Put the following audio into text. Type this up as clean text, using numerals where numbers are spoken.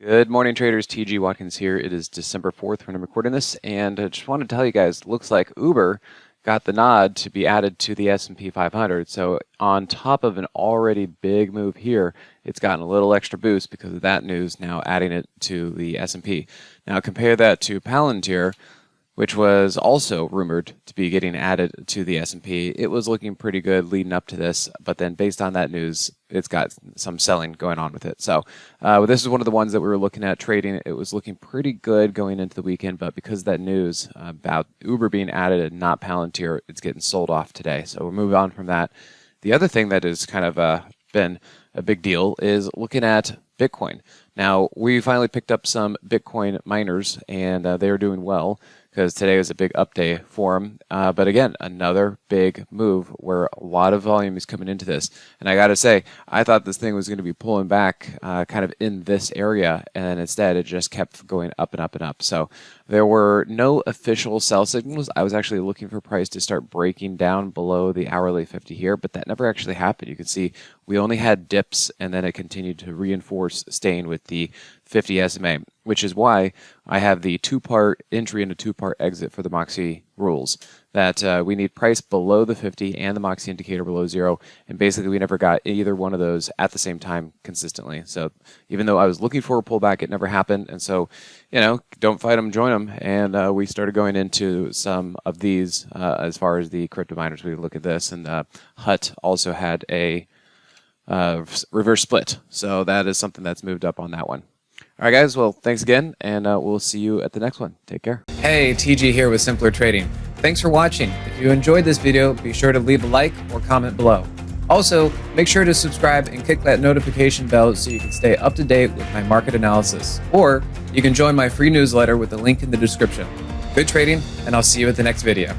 Good morning, traders. TG Watkins here. It is December 4th when I'm recording this, and I just wanted to tell you guys, looks like Uber got the nod to be added to the S&P 500. So on top of an already big move here, it's gotten a little extra boost because of that news, now adding it to the S&P. Now compare that to Palantir, which was also rumored to be getting added to the S&P. It was looking pretty good leading up to this, but then based on that news, it's got some selling going on with it. So this is one of the ones that we were looking at trading. It was looking pretty good going into the weekend, but because of that news about Uber being added and not Palantir, it's getting sold off today. So we'll move on from that. The other thing that has kind of been a big deal is looking at Bitcoin. Now, we finally picked up some Bitcoin miners, and they are doing well because today was a big up day for them. But again, another big move where a lot of volume is coming into this. And I got to say, I thought this thing was going to be pulling back kind of in this area, and instead it just kept going up and up and up. So there were no official sell signals. I was actually looking for price to start breaking down below the hourly 50 here, but that never actually happened. You can see we only had dips, and then it continued to reinforce staying with the 50 SMA, which is why I have the two-part entry and a two-part exit for the Moxie rules. That we need price below the 50 and the Moxie indicator below 0, and basically we never got either one of those at the same time consistently. So even though I was looking for a pullback, it never happened, and so, you know, don't fight them, join them, and we started going into some of these as far as the crypto miners. We look at this, and HUT also had a reverse split, so that is something that's moved up on that one. All right, guys, well, thanks again, and we'll see you at the next one. Take care. Hey, TG here with Simpler Trading. Thanks for watching. If you enjoyed this video, be sure to leave a like or comment below. Also, make sure to subscribe and click that notification bell so you can stay up to date with my market analysis. Or you can join my free newsletter with the link in the description. Good trading, and I'll see you at the next video.